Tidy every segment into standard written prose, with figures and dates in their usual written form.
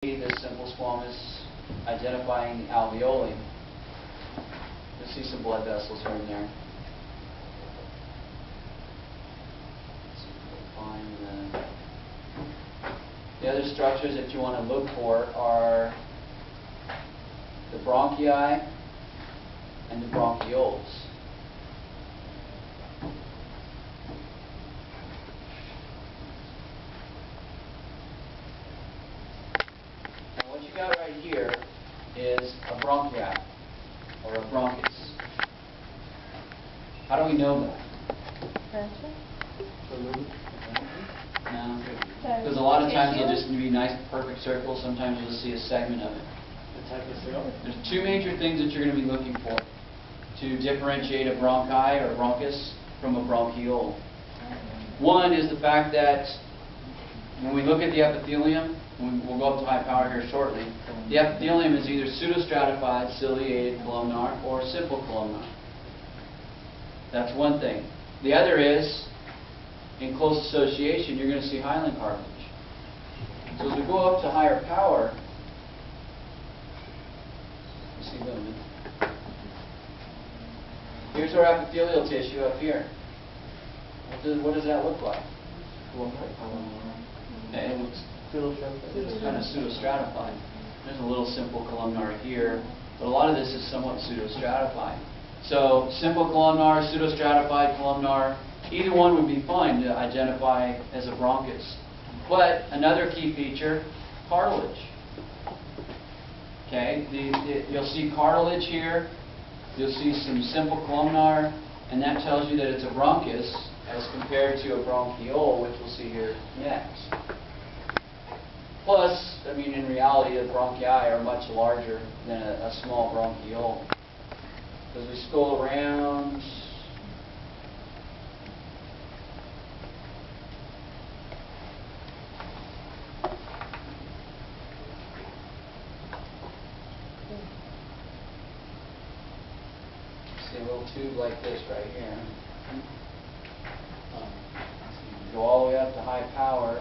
This simple squamous identifying alveoli. You'll see some blood vessels here and there. Find the other structures that you want to look for are the bronchi and the bronchioles. What you got right here is a bronchi or a bronchus. How do we know that? No, because a lot of times they'll just be nice, perfect circles. Sometimes you'll see a segment of it. There's two major things that you're going to be looking for to differentiate a bronchi or bronchus from a bronchiole. One is the fact that when we look at the epithelium, we'll go up to high power here shortly, the epithelium is either pseudostratified, ciliated columnar, or simple columnar. That's one thing. The other is, in close association, you're going to see hyaline cartilage. So as we go up to higher power, you see lumen. Here's our epithelial tissue up here. What does that look like? It looks kind of pseudostratified. There's a little simple columnar here, but a lot of this is somewhat pseudostratified. So simple columnar, pseudostratified columnar, either one would be fine to identify as a bronchus. But another key feature, cartilage. Okay, you'll see cartilage here. You'll see some simple columnar, and that tells you that it's a bronchus as compared to a bronchiole, which we'll see here next. Plus, I mean, in reality, the bronchi are much larger than a small bronchiole. As we scroll around, see a little tube like this right here. Go all the way up to high power.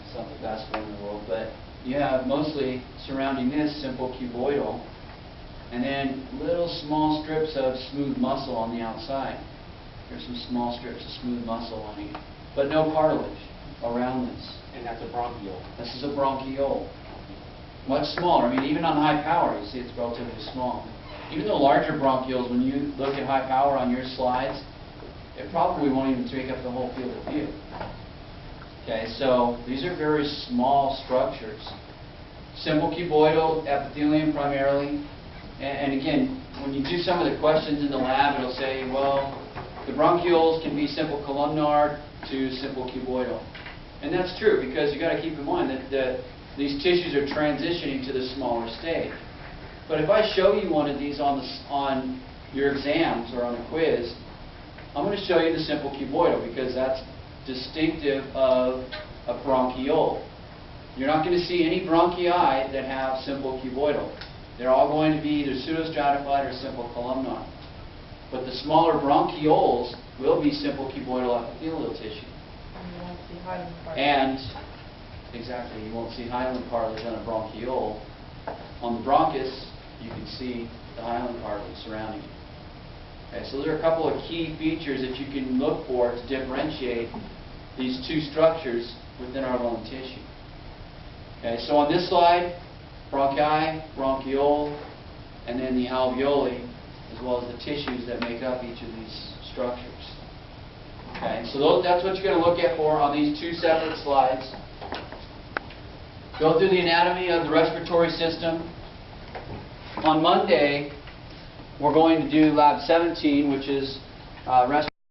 It's not the best one in the world, but you have mostly surrounding this simple cuboidal, and then little small strips of smooth muscle on the outside. There's some small strips of smooth muscle on it, but no cartilage around this. And that's a bronchiole. This is a bronchiole. Much smaller. I mean, even on high power, you see it's relatively small. Even the larger bronchioles, when you look at high power on your slides, it probably won't even take up the whole field of view. Okay, so these are very small structures. Simple cuboidal epithelium primarily. And again, when you do some of the questions in the lab, it'll say, well, the bronchioles can be simple columnar to simple cuboidal. And that's true, because you've got to keep in mind that these tissues are transitioning to the smaller stage. But if I show you one of these on your exams or on a quiz, I'm going to show you the simple cuboidal because that's distinctive of a bronchiole. You're not going to see any bronchi that have simple cuboidal. They're all going to be either pseudostratified or simple columnar. But the smaller bronchioles will be simple cuboidal epithelial tissue. And you won't see hyaline cartilage. And, exactly, you won't see hyaline cartilage on a bronchiole. On the bronchus, you can see the hyaline cartilage surrounding it. Okay, so there are a couple of key features that you can look for to differentiate these two structures within our lung tissue. Okay, so on this slide, bronchi, bronchiole, and then the alveoli, as well as the tissues that make up each of these structures. Okay, so that's what you're going to look at for on these two separate slides. Go through the anatomy of the respiratory system. On Monday, we're going to do Lab 17, which is respiratory.